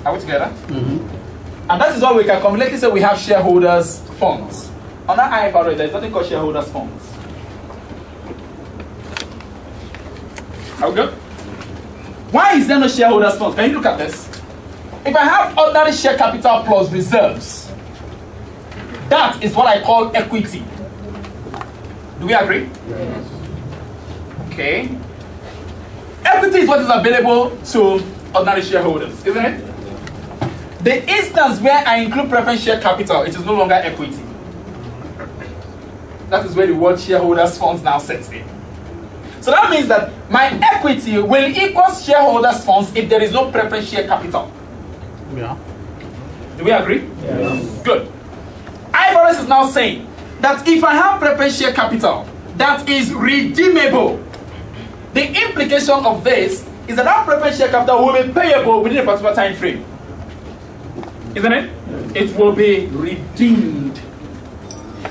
Are we together? And that is why we can cumulatively say we have shareholders' funds. On that IFRS, there is nothing called shareholders' funds. Are we good? Why is there no shareholders' funds? Can you look at this? If I have ordinary share capital plus reserves, that is what I call equity. Do we agree? Yes. Okay. Equity is what is available to ordinary shareholders, isn't it? The instance where I include preference share capital, it is no longer equity. That is where the word shareholders funds now sets in. So that means that my equity will equal shareholders funds if there is no preference share capital. Yeah. Do we agree? Yes. Good. IFRS is now saying that if I have preference share capital that is redeemable, the implication of this is that that preference share capital will be payable within a particular time frame. Isn't it? It will be redeemed.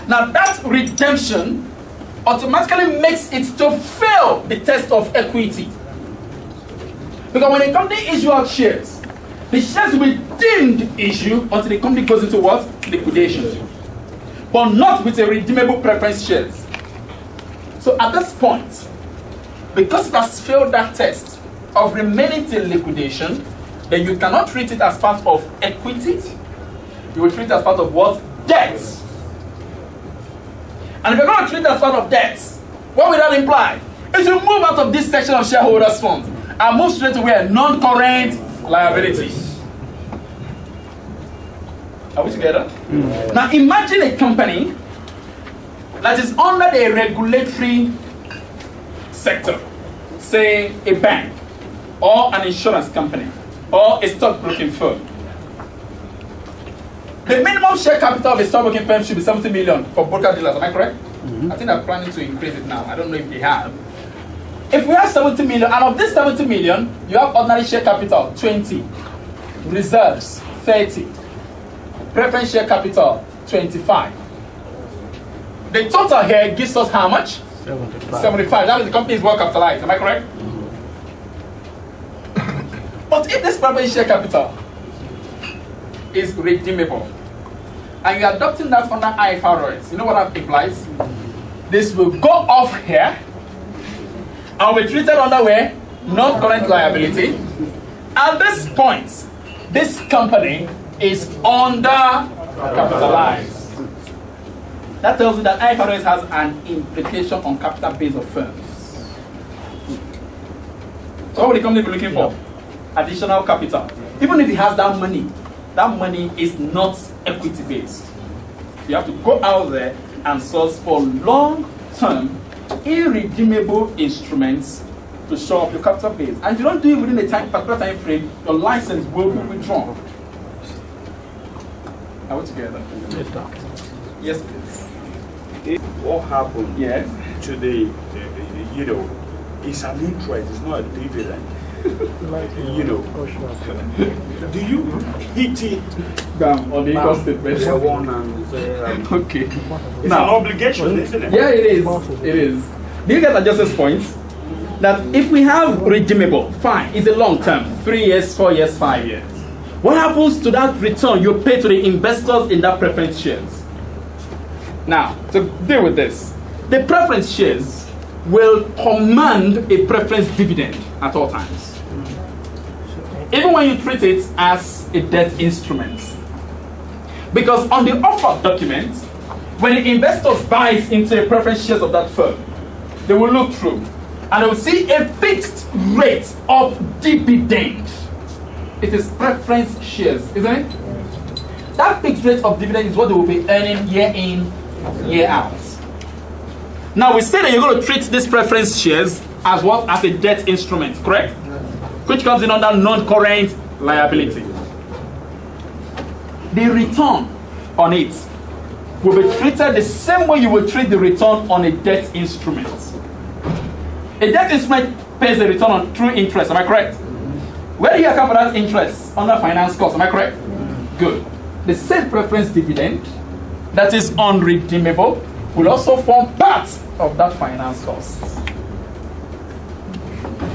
Now that redemption automatically makes it to fail the test of equity. Because when a company issues out shares, the shares will be deemed issue until the company goes into what? Liquidation. But not with a redeemable preference shares. So at this point, because it has failed that test of remaining till liquidation, then you cannot treat it as part of equity. You will treat it as part of what? Debt. And if you're going to treat it as part of debt, what will that imply? It will move out of this section of shareholders' funds and move straight to where? Non-current liabilities. Are we together? Now imagine a company that is under the regulatory sector, say a bank, or an insurance company, or a stockbroking firm. The minimum share capital of a stockbroking firm should be 70 million for broker dealers, am I correct? I think they're planning to increase it now. I don't know if they have. If we have 70 million, and of this 70 million, you have ordinary share capital, 20, reserves, 30, preference share capital, 25. The total here gives us how much? 75. That means the company is well capitalized, am I correct? But if this preference share capital is redeemable, and you're adopting that under IFRS, you know what that implies? This will go off here and will be treated under where? Non-current liability. At this point, this company is under-capitalized. That tells you that IFRS has an implication on capital base of firms. So what will the company be looking for? Additional capital. Even if it has that money is not equity based. You have to go out there and source for long-term, irredeemable instruments to show up your capital base. And if you don't do it within a particular time frame, your license will be withdrawn. Are we together? Yes, please. What happened to the it's an interest, it's not a dividend. Do you hit it down on the income statement? Okay. It's an obligation, isn't it? Yeah, it is. It is. Do you get Adjust's point? That if we have redeemable, fine, it's a long term, 3 years, 4 years, 5 years. What happens to that return you pay to the investors in that preference shares? Now, to deal with this, the preference shares will command a preference dividend at all times. Even when you treat it as a debt instrument. Because on the offer document, when the investors buys into a preference shares of that firm, they will look through and they will see a fixed rate of dividend. It is preference shares, isn't it? That fixed rate of dividend is what they will be earning year in, year out. Now we say that you're going to treat these preference shares as what? As a debt instrument, correct? Which comes in under non-current liability. The return on it will be treated the same way you will treat the return on a debt instrument. A debt instrument pays the return on through interest, am I correct? Where do you account for that interest? Under finance cost, am I correct? Good. The same preference dividend that is unredeemable will also form part of that finance cost.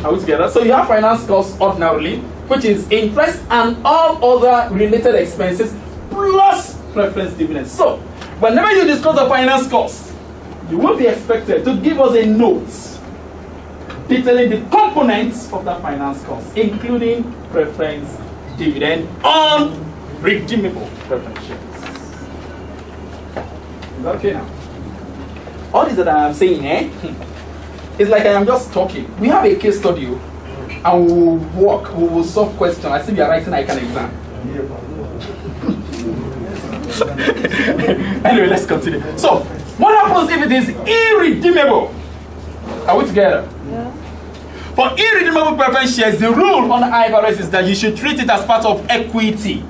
Are we together? So you have finance costs ordinarily, which is interest and all other related expenses plus preference dividends. So, whenever you discuss the finance cost, you will be expected to give us a note detailing the components of that finance cost, including preference dividend on redeemable preference shares. Is that okay now? All this that I am saying, it's like I am just talking. We have a case study, and we will work, we will solve questions as if you are writing like an exam. Anyway, let's continue. So, what happens if it is irredeemable? Are we together? Yeah. For irredeemable preference shares, the rule on the IFRS is that you should treat it as part of equity.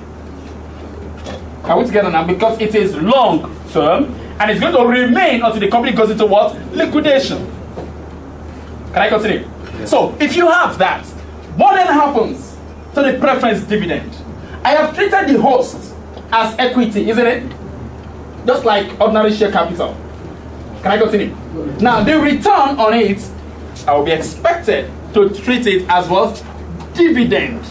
Are we together now? Because it is long term and it's going to remain until the company goes into what? Liquidation. Can I continue? Yes. So, if you have that, what then happens to the preference dividend? I have treated the host as equity, isn't it? Just like ordinary share capital. Can I continue? Now, the return on it, I will be expected to treat it as what? Dividend.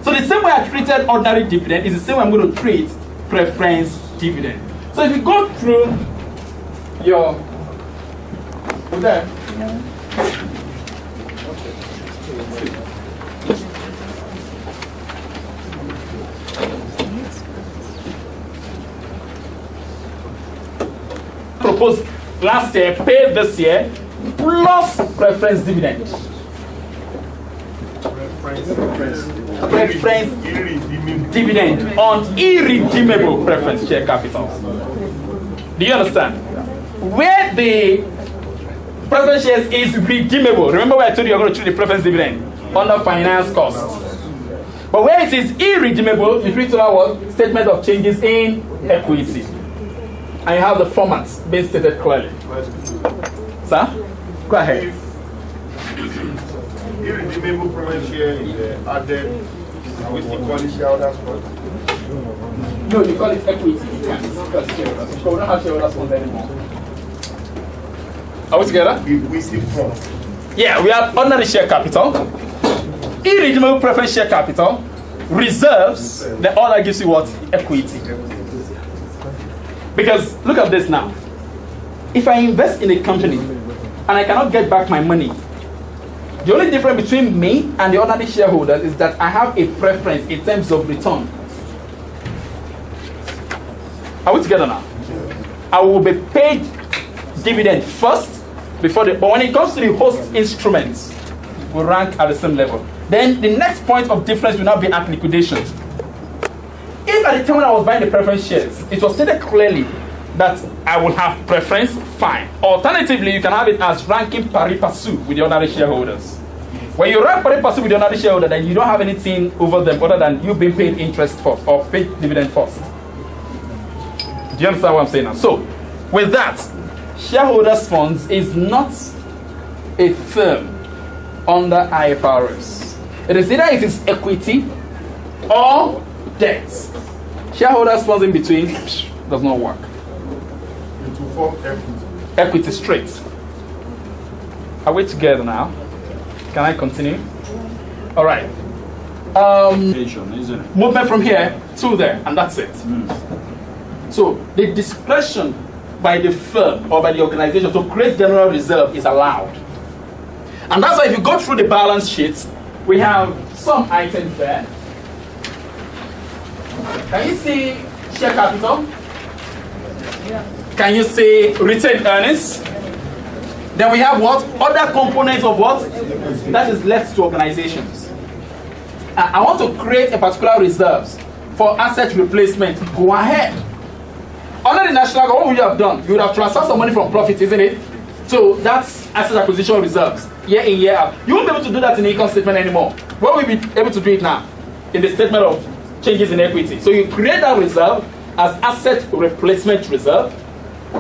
So the same way I treated ordinary dividend is the same way I'm going to treat preference dividend. So if you go through your... there. Yeah. Proposed last year, paid this year, plus preference dividend. Preference dividend on irredeemable preference share capital. Do you understand? Where the preference shares is redeemable, remember where I told you you're going to treat the preference dividend under finance cost. But where it is irredeemable, you treat it as statement of changes in equity. And you have the formats being stated clearly. Sir? Go ahead. If irredeemable preference share is added, we still call it shareholders' funds? No, you call it equity. You can't discuss shareholders. So we don't have shareholders' funds anymore. Are we together? We still from. Yeah, we have ordinary share capital, irredeemable preference share capital, reserves, the order gives you what? Equity. Because look at this now. If I invest in a company and I cannot get back my money, the only difference between me and the ordinary shareholders is that I have a preference in terms of return. Are we together now? I will be paid dividend first before the, but when it comes to the host instruments, we rank at the same level. Then the next point of difference will now be at liquidation. If at the time when I was buying the preference shares, it was stated clearly that I will have preference, fine. Alternatively, you can have it as ranking pari passu with the ordinary shareholders. When you rank pari passu with the ordinary shareholder, then you don't have anything over them other than you being paid interest first or paid dividend first. Do you understand what I'm saying now? So, with that, shareholders' funds is not a term under IFRS. It is either it is equity or debt. Shareholders' funds in between does not work. It will form equity. Equity straight. Are we together now? Can I continue? All right. Isn't it? Movement from here to there, and that's it. So the discretion by the firm or by the organization to create general reserve is allowed. And that's why if you go through the balance sheet, we have some items there. Can you see share capital? Yeah. Can you see retained earnings? Then we have what? Other components of what? That is left to organizations. I want to create a particular reserves for asset replacement. Go ahead. Under the national government, what would you have done? You would have transferred some money from profit, isn't it? So that's asset acquisition reserves, year in, year out. You won't be able to do that in the income statement anymore. Where will we be able to do it now? In the statement of changes in equity. So you create that reserve as asset replacement reserve.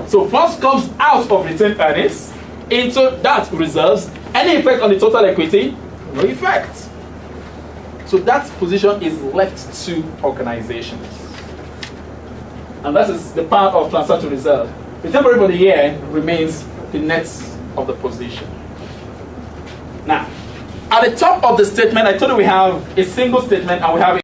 So funds comes out of retained earnings into that reserves. Any effect on the total equity? No effect. So that position is left to organizations. And that is the part of transfer to reserve. The temporary for the year remains the net of the position. Now, at the top of the statement, I told you we have a single statement and we have